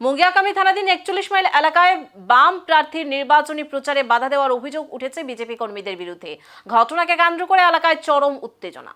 মুঙ্গিয়াকামী থানাধীন 41 মাইল এলাকায় বাম প্রার্থীর নির্বাচনী প্রচারে বাধা দেওয়ার অভিযোগ উঠেছে বিজেপি কর্মীদের বিরুদ্ধে। ঘটনাকে কেন্দ্র করে এলাকায় চরম উত্তেজনা।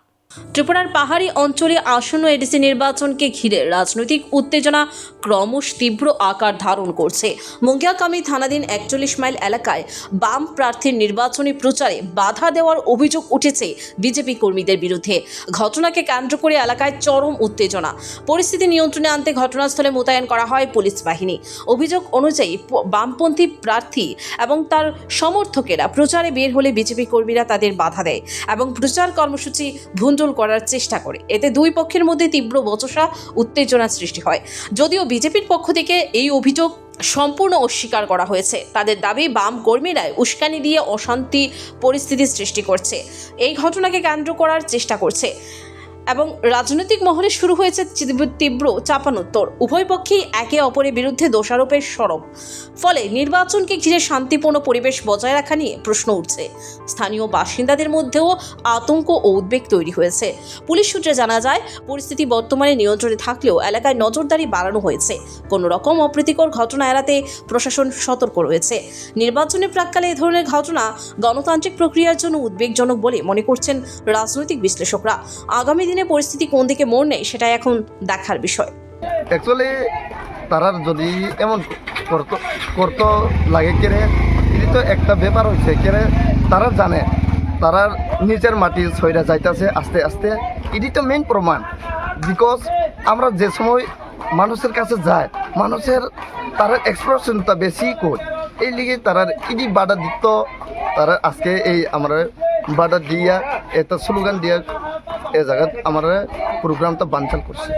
ত্রিপুরার পাহাড়ি অঞ্চলে আসন্ন এডিসি নির্বাচনকে ঘিরে রাজনৈতিক উত্তেজনা ক্রমশ তীব্র আকার ধারণ করছে। মুঙ্গিয়াকামী থানাধীন 41 মাইল এলাকায় বাম প্রার্থীর নির্বাচনী প্রচারে বাধা দেওয়ার অভিযোগ উঠেছে বিজেপি কর্মীদের বিরুদ্ধে। ঘটনাকে কেন্দ্র করে এলাকায় চরম উত্তেজনা। পরিস্থিতি নিয়ন্ত্রণে আনতে ঘটনাস্থলে মোতায়েন করা হয় পুলিশ বাহিনী। অভিযোগ অনুযায়ী বামপন্থী প্রার্থী এবং তার সমর্থকেরা প্রচারে বের হলে বিজেপি কর্মীরা তাদের বাধা দেয় এবং প্রচার কর্মসূচি ভণ্ডুল করার চেষ্টা করে। এতে দুই পক্ষের মধ্যে তীব্র বচসা উত্তেজনা সৃষ্টি হয়। যদিও বিজেপির পক্ষ থেকে এই অভিযোগ সম্পূর্ণ অস্বীকার করা হয়েছে। তাদের দাবি বাম কর্মীরা উস্কানি দিয়ে অশান্তি পরিস্থিতি সৃষ্টি করছে, এই ঘটনাকে কেন্দ্র করার চেষ্টা করছে এবং রাজনৈতিক মহলে শুরু হয়েছে তীব্র চাপানোত্তর। উভয় পক্ষেই একে অপরের বিরুদ্ধে দোষারোপের সরব। ফলে নির্বাচনকে ঘিরে শান্তিপূর্ণ পরিবেশ বজায় রাখা নিয়ে প্রশ্ন উঠছে। স্থানীয় বাসিন্দাদের মধ্যেও আতঙ্ক ও উদ্বেগ তৈরি হয়েছে। পুলিশ সূত্রে জানা যায়, পরিস্থিতি বর্তমানে নিয়ন্ত্রণে থাকলেও এলাকায় নজরদারি বাড়ানো হয়েছে। কোনো রকম অপ্রীতিকর ঘটনা এড়াতে প্রশাসন সতর্ক রয়েছে। নির্বাচনের প্রাক্কালে এ ধরনের ঘটনা গণতান্ত্রিক প্রক্রিয়ার জন্য উদ্বেগজনক বলে মনে করছেন রাজনৈতিক বিশ্লেষকরা। আগামী দিনে পরিস্থিতি কোন দিকে মোড় নেয় সেটা এখন দেখার বিষয়। অ্যাকচুয়ালি তারা যদি এমন করতো লাগে কেড়ে এটি তো একটা ব্যাপার হচ্ছে কেড়ে তারা জানে তারা নিচের মাটি ছয়টা যাইতেছে আস্তে আস্তে। এটি তো মেইন প্রমাণ। বিকজ আমরা যে সময় মানুষের কাছে যায় মানুষের তার এক্সপ্রেশনটা বেশি করি, এই লিগে তারা ইডি বাধা দিত। তারা আজকে এই আমরা বাধা দিয়া একটা স্লোগান দিয়া এ জায়গাত আমরা প্রোগ্রামটা বানচাল করছি।